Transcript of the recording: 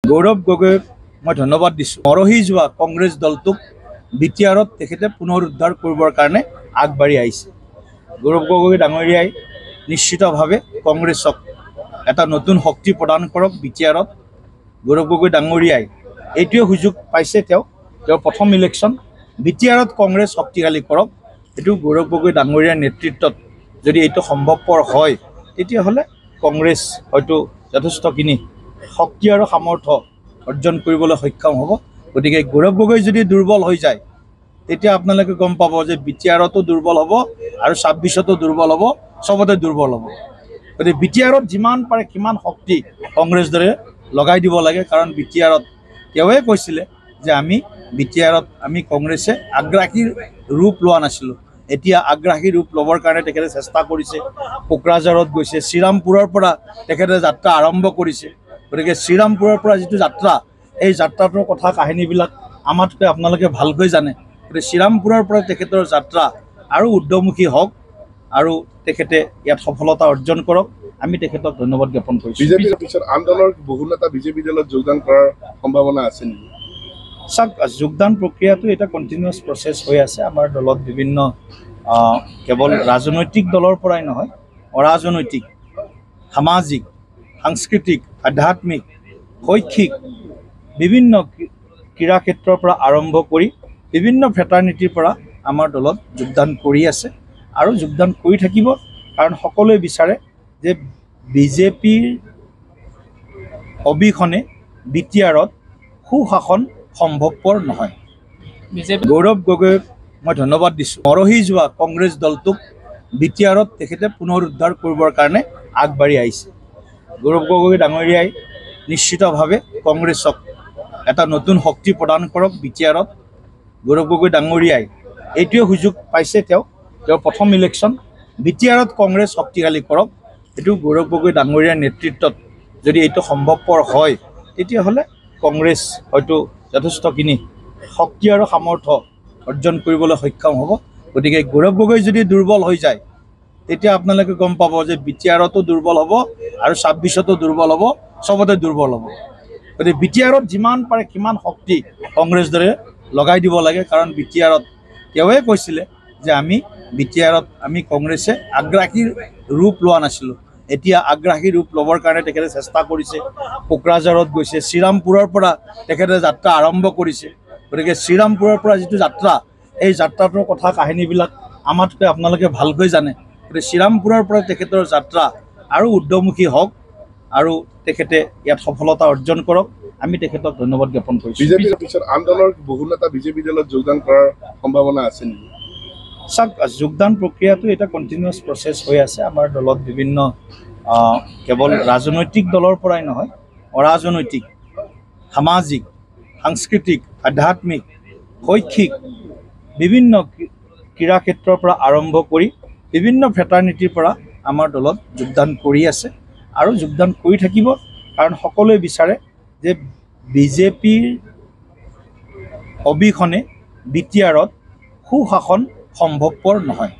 গৌৰৱ গগৈক মই ধন্যবাদ দিছোঁ। মৰহি যোৱা কংগ্ৰেছ দলটোক বিটিআৰত তেখেতে পুনৰুদ্ধাৰ কৰিবৰ কাৰণে আগবাঢ়ি আহিছে। গৌৰৱ গগৈ ডাঙৰীয়াই নিশ্চিতভাৱে কংগ্ৰেছক এটা নতুন শক্তি প্ৰদান কৰক। বিটিআৰত গৌৰৱ গগৈ ডাঙৰীয়াই এইটোৱে সুযোগ পাইছে। তেওঁৰ প্ৰথম ইলেকশ্যন বিটিআৰত কংগ্ৰেছ শক্তিশালী কৰক। এইটো গৌৰৱ গগৈ ডাঙৰীয়াৰ নেতৃত্বত যদি এইটো সম্ভৱপৰ হয়, তেতিয়াহ'লে কংগ্ৰেছ হয়তো যথেষ্টখিনি শক্তি আৰু সামৰ্থ্য অৰ্জন কৰিবলৈ সক্ষম হ'ব। গতিকে গৌৰৱ গগৈ যদি দুৰ্বল হৈ যায়, তেতিয়া আপোনালোকে গম পাব যে বিটিআৰতো দুৰ্বল হ'ব আৰু ২৬তো দুৰ্বল হ'ব, চবতে দুৰ্বল হ'ব। গতিকে বিটিআৰত যিমান পাৰে সিমান শক্তি কংগ্ৰেছ দলে লগাই দিব লাগে। কাৰণ বিটিআৰত তেওঁৱে কৈছিলে যে আমি কংগ্ৰেছে আগ্ৰাসীৰ ৰূপ লোৱা নাছিলোঁ, এতিয়া আগ্ৰাসী ৰূপ ল'বৰ কাৰণে তেখেতে চেষ্টা কৰিছে। কোকৰাঝাৰত গৈছে, শ্ৰীৰামপুৰৰ পৰা তেখেতে যাত্ৰা আৰম্ভ কৰিছে। গতিকে শ্ৰীৰামপুৰৰ পৰা যিটো যাত্ৰা, এই যাত্ৰাটোৰ কথা কাহিনীবিলাক আমাতকৈ আপোনালোকে ভালকৈ জানে। গতিকে শ্ৰীৰামপুৰৰ পৰা তেখেতৰ যাত্ৰা আৰু উৰ্ধমুখী হওক আৰু তেখেতে ইয়াত সফলতা অৰ্জন কৰক। আমি তেখেতক ধন্যবাদ জ্ঞাপন কৰিছোঁ। বিজেপিৰ পিছত আন দলৰ বহু নেতা বিজেপি দলত যোগদান কৰাৰ সম্ভাৱনা আছে নেকি? চাওক, যোগদান প্ৰক্ৰিয়াটো এটা কণ্টিনিউৱাছ প্ৰচেছ হৈ আছে। আমাৰ দলত বিভিন্ন কেৱল ৰাজনৈতিক দলৰ পৰাই নহয়, অৰাজনৈতিক, সামাজিক, সাংস্কৃতিক, আধ্যাত্মিক, শৈক্ষিক, বিভিন্ন ক্ৰীড়া ক্ষেত্ৰৰ পৰা আৰম্ভ কৰি বিভিন্ন ফ্ৰেটাৰ্নিটিৰ পৰা আমাৰ দলত যোগদান কৰি আছে আৰু যোগদান কৰি থাকিব। কাৰণ সকলোৱে বিচাৰে যে বিজেপিৰ অবিহনে বিটিআৰত সুশাসন সম্ভৱপৰ নহয়। গৌৰৱ গগৈক মই ধন্যবাদ দিছোঁ। মৰহি যোৱা কংগ্ৰেছ দলটোক বিটিআৰত তেখেতে পুনৰুদ্ধাৰ কৰিবৰ কাৰণে আগবাঢ়ি আহিছে। গৌৰৱ গগৈ ডাঙৰীয়াই নিশ্চিতভাৱে কংগ্ৰেছক এটা নতুন শক্তি প্ৰদান কৰক। বিটিআৰত গৌৰৱ গগৈ ডাঙৰীয়াই এইটোৱে সুযোগ পাইছে। তেওঁৰ প্ৰথম ইলেকশ্যন বিটিআৰত কংগ্ৰেছ শক্তিশালী কৰক। এইটো গৌৰৱ গগৈ ডাঙৰীয়াৰ নেতৃত্বত যদি এইটো সম্ভৱপৰ হয়, তেতিয়াহ'লে কংগ্ৰেছ হয়তো যথেষ্টখিনি শক্তি আৰু সামৰ্থ্য অৰ্জন কৰিবলৈ সক্ষম হ'ব। গতিকে গৌৰৱ গগৈ যদি দুৰ্বল হৈ যায়, তেতিয়া আপোনালোকে গম পাব যে বিটিআৰতো দুৰ্বল হ'ব আৰু ২৬তো দুৰ্বল হ'ব, চবতে দুৰ্বল হ'ব। গতিকে বিটিআৰত যিমান পাৰে সিমান শক্তি কংগ্ৰেছ দলে লগাই দিব লাগে। কাৰণ বিটিআৰত তেওঁৱে কৈছিলে যে আমি কংগ্ৰেছে আগ্ৰাসীৰ ৰূপ লোৱা নাছিলোঁ, এতিয়া আগ্ৰাসী ৰূপ ল'বৰ কাৰণে তেখেতে চেষ্টা কৰিছে। কোকৰাঝাৰত গৈছে, শ্ৰীৰামপুৰৰ পৰা তেখেতে যাত্ৰা আৰম্ভ কৰিছে। গতিকে শ্ৰীৰামপুৰৰ পৰা যিটো যাত্ৰা, এই যাত্ৰাটোৰ কথা কাহিনীবিলাক আমাতকৈ আপোনালোকে ভালকৈ জানে। গতিকে শ্ৰীৰামপুৰৰ পৰা তেখেতৰ যাত্ৰা আৰু উৰ্ধমুখী হওক আৰু তেখেতে ইয়াত সফলতা অৰ্জন কৰক। আমি তেখেতক ধন্যবাদ জ্ঞাপন কৰিছোঁ। বিজেপিৰ পিছত আন দলৰ বহু নেতা বিজেপি দলত যোগদান কৰাৰ সম্ভাৱনা আছে নেকি? চাওক, যোগদান প্ৰক্ৰিয়াটো এটা কণ্টিনিউৱাছ প্ৰচেছ হৈ আছে। আমাৰ দলত বিভিন্ন কেৱল ৰাজনৈতিক দলৰ পৰাই নহয়, অৰাজনৈতিক, সামাজিক, সাংস্কৃতিক, আধ্যাত্মিক, শৈক্ষিক, বিভিন্ন ক্ৰীড়া ক্ষেত্ৰৰ পৰা আৰম্ভ কৰি বিভিন্ন ফ্ৰেটাৰ্নিটিৰ পৰা আমাৰ দলত যোগদান কৰি আছে আৰু যোগদান কৰি থাকিব। কাৰণ সকলোৱে বিচাৰে যে বিজেপিৰ অবিহনে বিটিআৰত সুশাসন সম্ভৱপৰ নহয়।